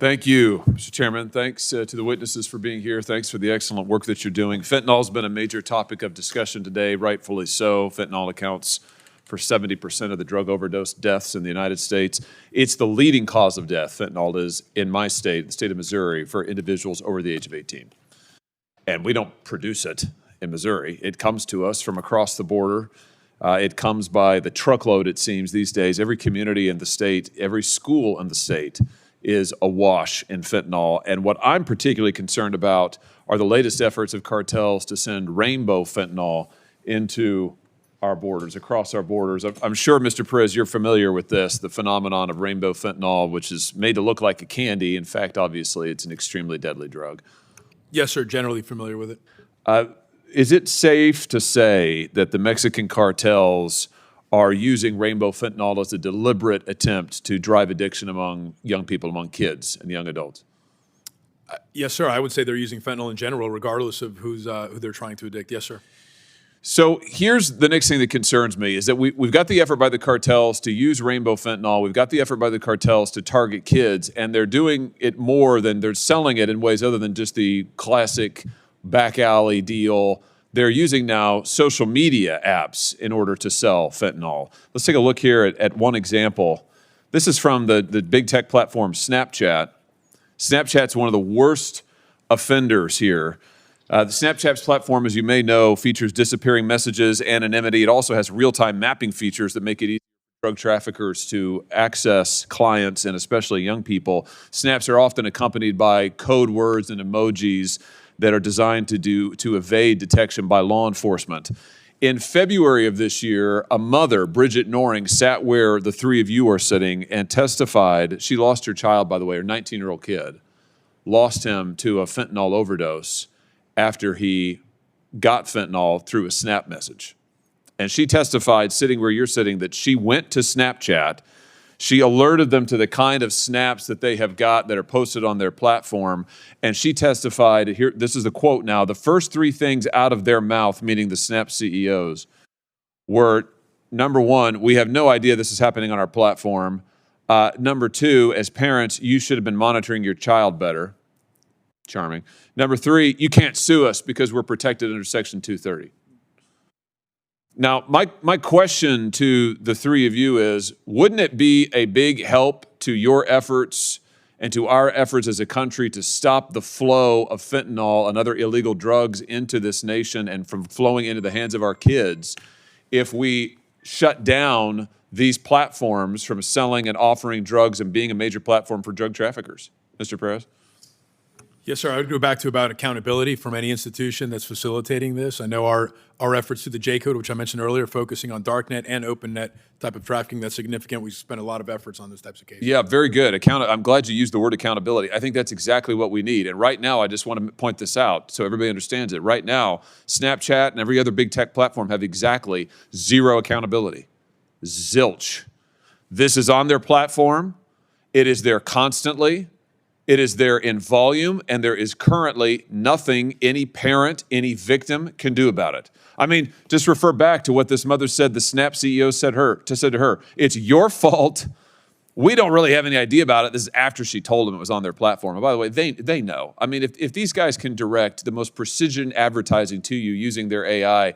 Thank you, Mr. Chairman. Thanks to the witnesses for being here. Thanks for the excellent work that you're doing. Fentanyl has been a major topic of discussion today, rightfully so. Fentanyl accounts for 70% of the drug overdose deaths in the United States. It's the leading cause of death, fentanyl is, in my state, the state of Missouri, for individuals over the age of 18. And we don't produce it in Missouri. It comes to us from across the border. It comes by the truckload, it seems, these days. Every community in the state, every school in the state is awash in fentanyl. And what I'm particularly concerned about are the latest efforts of cartels to send rainbow fentanyl into our borders, across our borders. I'm sure, Mr. Perez, you're familiar with this, the phenomenon of rainbow fentanyl, which is made to look like a candy. In fact, obviously, it's an extremely deadly drug. Yes, sir, generally familiar with it. Is it safe to say that the Mexican cartels are using rainbow fentanyl as a deliberate attempt to drive addiction among young people, among kids and young adults? Yes, sir. I would say they're using fentanyl in general, regardless of who they're trying to addict. Yes, sir. So here's the next thing that concerns me is that we've got the effort by the cartels to use rainbow fentanyl. We've got the effort by the cartels to target kids, and they're doing it more than they're selling it in ways other than just the classic back alley deal. They're using now social media apps in order to sell fentanyl. Let's take a look here at one example. This is from the big tech platform Snapchat. Snapchat's one of the worst offenders here. The Snapchat's platform, as you may know, features disappearing messages, anonymity. It also has real-time mapping features that make it easy for drug traffickers to access clients and especially young people. Snaps are often accompanied by code words and emojis that are designed to evade detection by law enforcement. In February of this year, a mother, Bridget Noring, sat where the three of you are sitting and testified. She lost her child, by the way, her 19-year-old kid, lost him to a fentanyl overdose after he got fentanyl through a Snap message. And she testified, sitting where you're sitting, that she went to Snapchat. She alerted them to the kind of snaps that they have got that are posted on their platform. And she testified, here, this is the quote now, the first three things out of their mouth, meaning the Snap CEOs, were, number one, we have no idea this is happening on our platform. Number two, as parents, you should have been monitoring your child better. Charming. Number three, you can't sue us because we're protected under Section 230. Now, my question to the three of you is, wouldn't it be a big help to your efforts and to our efforts as a country to stop the flow of fentanyl and other illegal drugs into this nation and from flowing into the hands of our kids if we shut down these platforms from selling and offering drugs and being a major platform for drug traffickers? Mr. Perez? Yes, sir. I would go back to about accountability from any institution that's facilitating this. I know our efforts through the J Code, which I mentioned earlier, focusing on darknet and opennet type of trafficking, that's significant. We spend a lot of efforts on those types of cases. Yeah, very good. I'm glad you used the word accountability. I think that's exactly what we need. And right now, I just want to point this out so everybody understands it. Right now, Snapchat and every other big tech platform have exactly zero accountability. Zilch. This is on their platform. It is there constantly. It is there in volume, and there is currently nothing any parent, any victim can do about it. I mean, just refer back to what this mother said the Snap CEO said to her. It's your fault. We don't really have any idea about it. This is after she told them it was on their platform. And by the way, they know. I mean, if these guys can direct the most precision advertising to you using their AI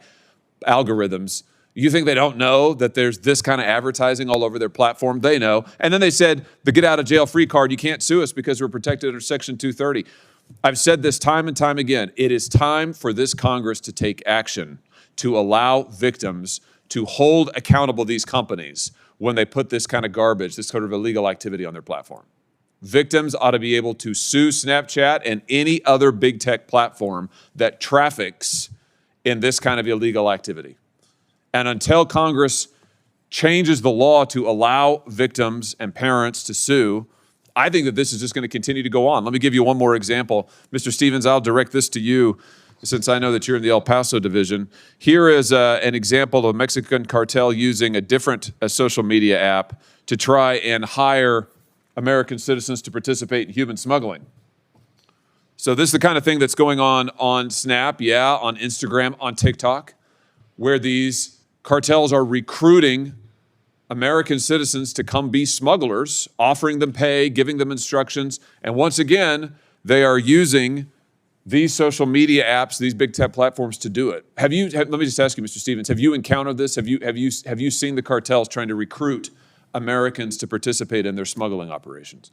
algorithms, you think they don't know that there's this kind of advertising all over their platform? They know. And then they said, the get out of jail free card, you can't sue us because we're protected under Section 230. I've said this time and time again. It is time for this Congress to take action to allow victims to hold accountable these companies when they put this kind of garbage, this sort of illegal activity on their platform. Victims ought to be able to sue Snapchat and any other big tech platform that traffics in this kind of illegal activity. And until Congress changes the law to allow victims and parents to sue, I think that this is just going to continue to go on. Let me give you one more example. Mr. Stevens, I'll direct this to you since I know that you're in the El Paso division. Here is an example of a Mexican cartel using a different social media app to try and hire American citizens to participate in human smuggling. So this is the kind of thing that's going on Snap, on Instagram, on TikTok, where these cartels are recruiting American citizens to come be smugglers, offering them pay, giving them instructions. And once again, they are using these social media apps, these big tech platforms to do it. Let me just ask you, Mr. Stevens, have you encountered this? Have you seen the cartels trying to recruit Americans to participate in their smuggling operations?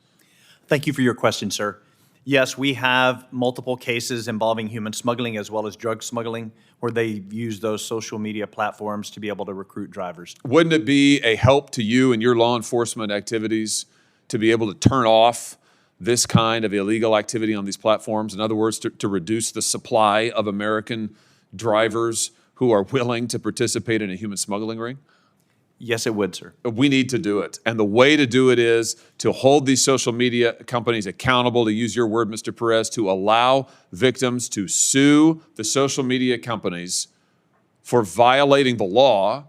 Thank you for your question, sir. Yes, we have multiple cases involving human smuggling as well as drug smuggling where they use those social media platforms to be able to recruit drivers. Wouldn't it be a help to you and your law enforcement activities to be able to turn off this kind of illegal activity on these platforms? In other words, to reduce the supply of American drivers who are willing to participate in a human smuggling ring? Yes, it would, sir. We need to do it. And the way to do it is to hold these social media companies accountable, to use your word, Mr. Perez, to allow victims to sue the social media companies for violating the law,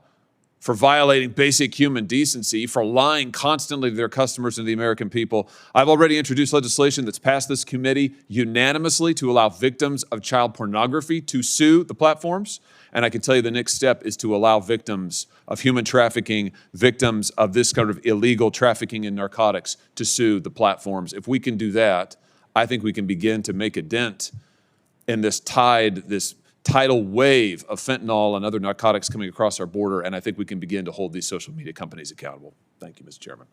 for violating basic human decency, for lying constantly to their customers and the American people. I've already introduced legislation that's passed this committee unanimously to allow victims of child pornography to sue the platforms. And I can tell you the next step is to allow victims of human trafficking, victims of this kind of illegal trafficking in narcotics to sue the platforms. If we can do that, I think we can begin to make a dent in this tidal wave of fentanyl and other narcotics coming across our border, and I think we can begin to hold these social media companies accountable. Thank you, Mr. Chairman.